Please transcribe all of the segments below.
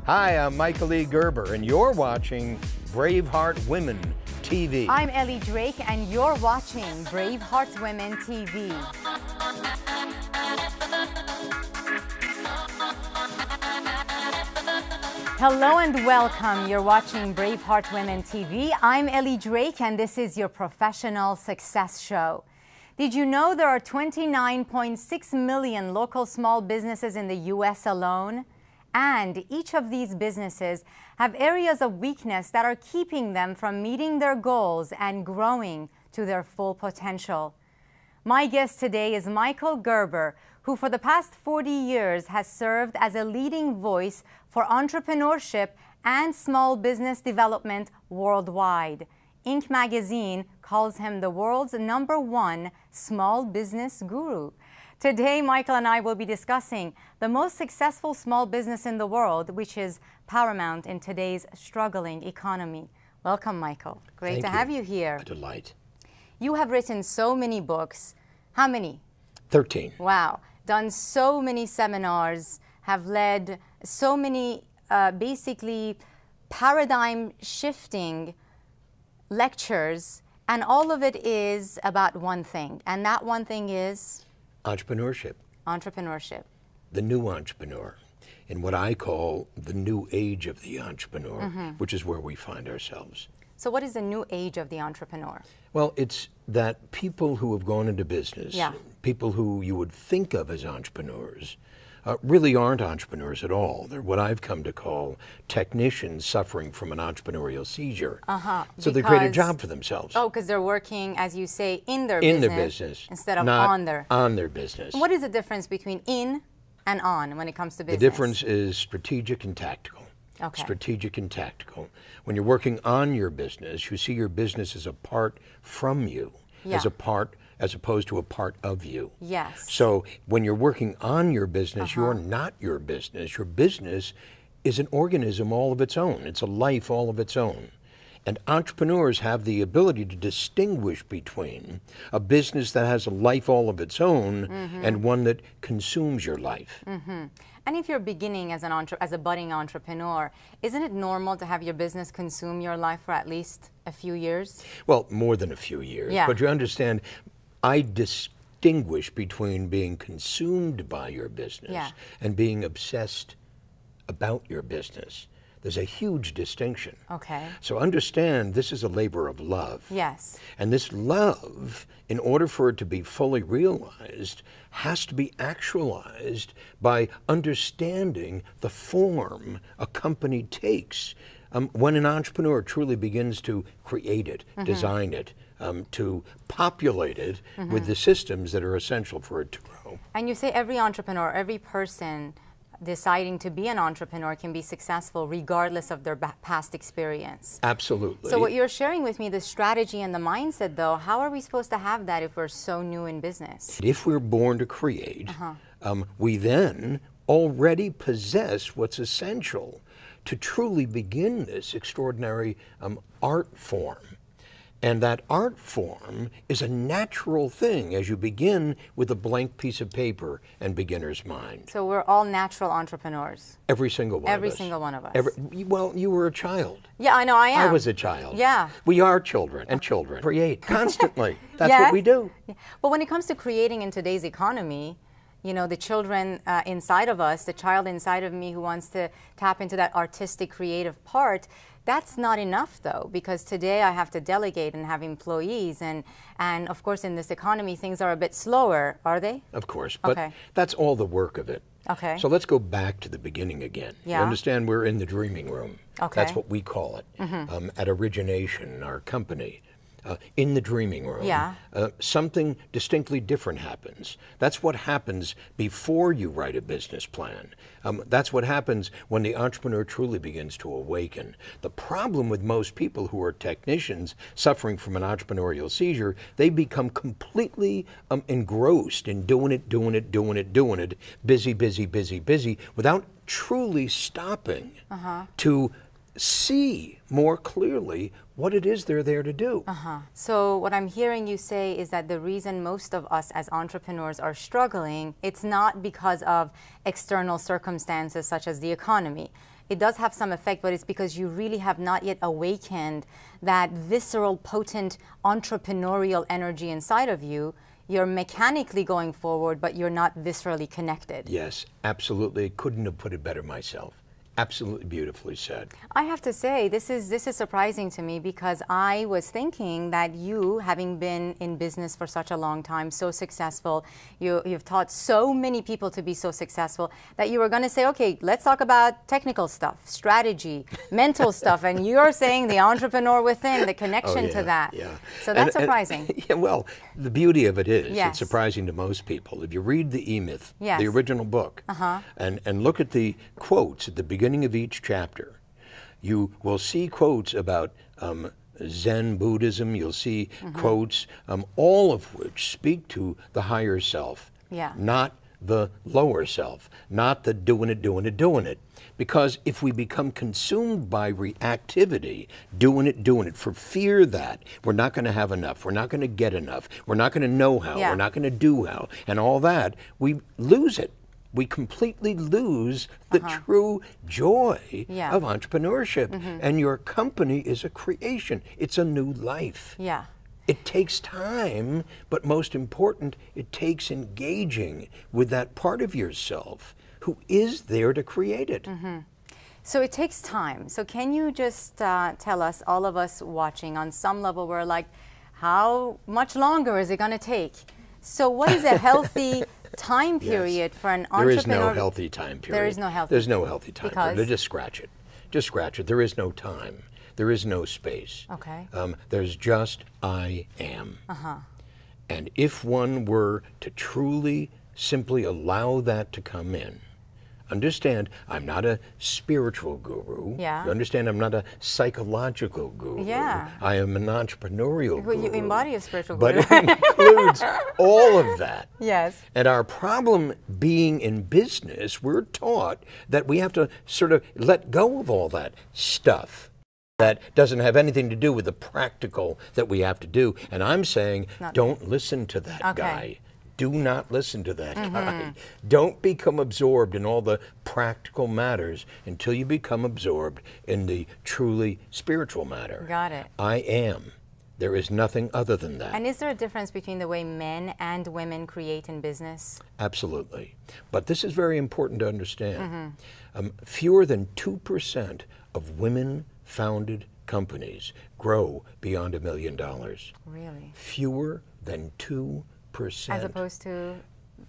Hi, I'm Michael E. Gerber, and you're watching Braveheart Women TV. I'm Ellie Drake, and you're watching Braveheart Women TV. Hello and welcome. You're watching Braveheart Women TV. I'm Ellie Drake, and this is your professional success show. Did you know there are 29.6 million local small businesses in the U.S. alone? And each of these businesses have areas of weakness that are keeping them from meeting their goals and growing to their full potential. My guest today is Michael Gerber, who for the past 40 years has served as a leading voice for entrepreneurship and small business development worldwide. Inc. magazine calls him the world's #1 small business guru. Today, Michael and I will be discussing the most successful small business in the world, which is paramount in today's struggling economy. Welcome, Michael. Great to have you here. A delight. You have written so many books. How many? 13. Wow. Done so many seminars, have led so many basically paradigm-shifting lectures, and all of it is about one thing, and that one thing is? Entrepreneurship. Entrepreneurship. The new entrepreneur, in what I call the new age of the entrepreneur, which is where we find ourselves. So what is the new age of the entrepreneur? Well, it's that people who have gone into business, people who you would think of as entrepreneurs, really aren't entrepreneurs at all. They're what I've come to call technicians suffering from an entrepreneurial seizure. So they create a job for themselves. Oh, because they're working, as you say, in their business instead of not on their business. What is the difference between in and on when it comes to business? The difference is strategic and tactical. Okay. Strategic and tactical. When you're working on your business, you see your business as a part from you, as opposed to a part of you. Yes. So when you're working on your business, you're not your business. Your business is an organism all of its own. It's a life all of its own. And entrepreneurs have the ability to distinguish between a business that has a life all of its own and one that consumes your life. And if you're beginning as a budding entrepreneur, isn't it normal to have your business consume your life for at least a few years? Well, more than a few years. Yeah. But you understand, I distinguish between being consumed by your business and being obsessed about your business. There's a huge distinction. Okay. So understand, this is a labor of love. Yes. And this love, in order for it to be fully realized, has to be actualized by understanding the form a company takes. When an entrepreneur truly begins to create it, design it, to populate it with the systems that are essential for it to grow. And you say every entrepreneur, every person deciding to be an entrepreneur can be successful regardless of their past experience. Absolutely. So what you're sharing with me, the strategy and the mindset though, how are we supposed to have that if we're so new in business? If we're born to create, we then already possess what's essential to truly begin this extraordinary art form. And that art form is a natural thing as you begin with a blank piece of paper and beginner's mind. So we're all natural entrepreneurs. Every single one of us. Every single one of us. Well, you were a child. Yeah, I know I am. I was a child. Yeah. We are children, and children create constantly. That's what we do. Yeah. But when it comes to creating in today's economy, you know, the children inside of us, the child inside of me who wants to tap into that artistic, creative part, that's not enough though, because today I have to delegate and have employees, and of course in this economy things are a bit slower, are they? Of course, but that's all the work of it. Okay. So let's go back to the beginning again. Yeah. You understand, we're in the dreaming room. Okay. That's what we call it. At Origination, our company. In the dreaming room, something distinctly different happens. That's what happens before you write a business plan. That's what happens when the entrepreneur truly begins to awaken. The problem with most people who are technicians suffering from an entrepreneurial seizure, they become completely engrossed in doing it, busy, without truly stopping to see more clearly what it is they're there to do. So what I'm hearing you say is that the reason most of us as entrepreneurs are struggling, it's not because of external circumstances such as the economy. it does have some effect, but it's because you really have not yet awakened that visceral, potent, entrepreneurial energy inside of you. You're mechanically going forward, but you're not viscerally connected. Yes, absolutely. Couldn't have put it better myself. Absolutely beautifully said. I have to say, this is surprising to me, because I was thinking that you, having been in business for such a long time, so successful, you've taught so many people to be so successful, that you were going to say, okay, let's talk about technical stuff, strategy, mental stuff, and you're saying the entrepreneur within, the connection to that. Yeah. So that's surprising. Yeah, well, the beauty of it is, it's surprising to most people. If you read the E-Myth, the original book, and look at the quotes at the beginning of each chapter, you will see quotes about Zen Buddhism. You'll see quotes, all of which speak to the higher self, not the lower self, not the doing it. Because if we become consumed by reactivity, doing it for fear that we're not going to have enough, we're not going to get enough, we're not going to know how, we're not going to do how, and all that, we lose it. We completely lose the true joy of entrepreneurship. And your company is a creation. It's a new life. Yeah. It takes time, but most important, it takes engaging with that part of yourself who is there to create it. So it takes time. So can you just tell us, all of us watching, on some level, we're like, how much longer is it going to take? So what is a healthy time period for an entrepreneur? There is no healthy time period. There is no healthy. There's no healthy time period. Just scratch it. Just scratch it. There is no time. There is no space. Okay. There's just I am. And if one were to truly, simply allow that to come in, understand, I'm not a spiritual guru. You understand, I'm not a psychological guru. I am an entrepreneurial guru. You embody a spiritual guru. But it includes all of that. Yes. And our problem being in business, we're taught that we have to sort of let go of all that stuff that doesn't have anything to do with the practical that we have to do. And I'm saying, don't listen to that guy. Do not listen to that guy. Don't become absorbed in all the practical matters until you become absorbed in the truly spiritual matter. Got it. I am. There is nothing other than that. And is there a difference between the way men and women create in business? Absolutely. But this is very important to understand. Fewer than 2% of women-founded companies grow beyond $1 million. Really? Fewer than 2%. As opposed to,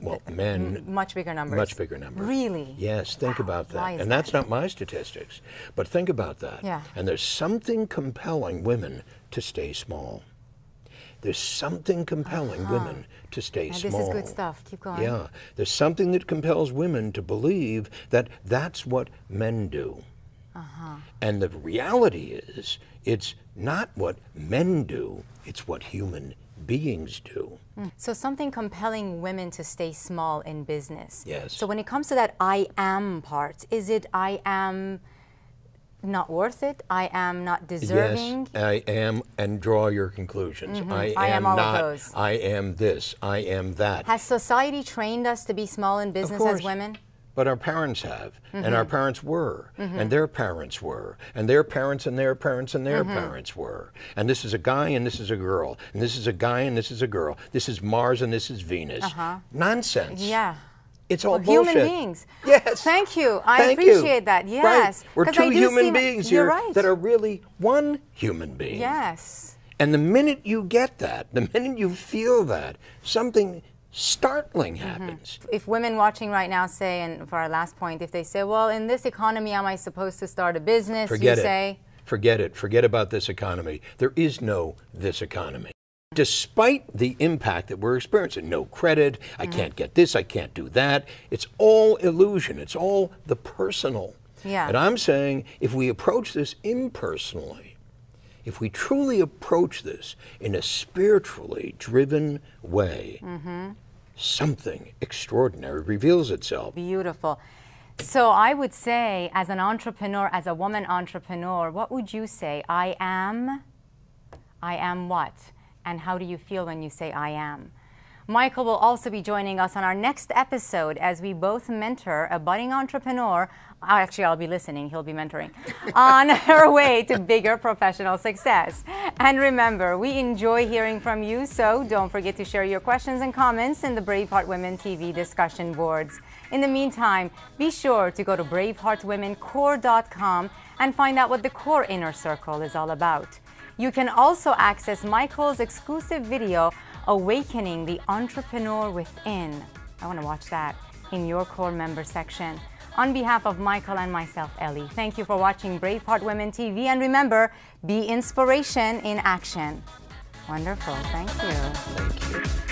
well, men, much bigger numbers. Much bigger numbers. Really? Yes, think about that. Why is and that's not my statistics, but think about that. And there's something compelling women to stay small. There's something compelling women to stay small. This is good stuff. Keep going. Yeah. There's something that compels women to believe that that's what men do. And the reality is, it's not what men do, it's what human beings do. So something compelling women to stay small in business. Yes. So when it comes to that I am part, is it I am not worth it? I am not deserving? Yes, I am, and draw your conclusions. I am all not, of those. I am this, I am that. Has society trained us to be small in business as women? But our parents have, and our parents were, and their parents were, and their parents and their parents and their parents were. And this is a guy and this is a girl, and this is a guy and this is a girl. This is Mars and this is Venus. Nonsense. Yeah. It's all bullshit. Human beings. Yes. Thank you. I appreciate that. Yes. Right. We're two human beings here that are really one human being. Yes. And the minute you get that, the minute you feel that, something startling happens. If women watching right now say, and for our last point, if they say, well, in this economy, am I supposed to start a business? Forget you it. say? Forget it. Forget about this economy. There is no this economy. Despite the impact that we're experiencing, no credit, I can't get this, I can't do that, it's all illusion. It's all the personal. And I'm saying, if we approach this impersonally, if we truly approach this in a spiritually driven way, something extraordinary reveals itself. Beautiful. So I would say, as an entrepreneur, as a woman entrepreneur, what would you say? I am what? And how do you feel when you say I am? Michael will also be joining us on our next episode as we both mentor a budding entrepreneur Actually, I'll be listening. He'll be mentoring. On her way to bigger professional success. And remember, we enjoy hearing from you, so don't forget to share your questions and comments in the Braveheart Women TV discussion boards. In the meantime, be sure to go to braveheartwomencore.com and find out what the Core Inner Circle is all about. You can also access Michael's exclusive video, Awakening the Entrepreneur Within. I want to watch that in your Core member section. On behalf of Michael and myself, Ellie, thank you for watching Braveheart Women TV. And remember, be inspiration in action. Wonderful. Thank you. Thank you.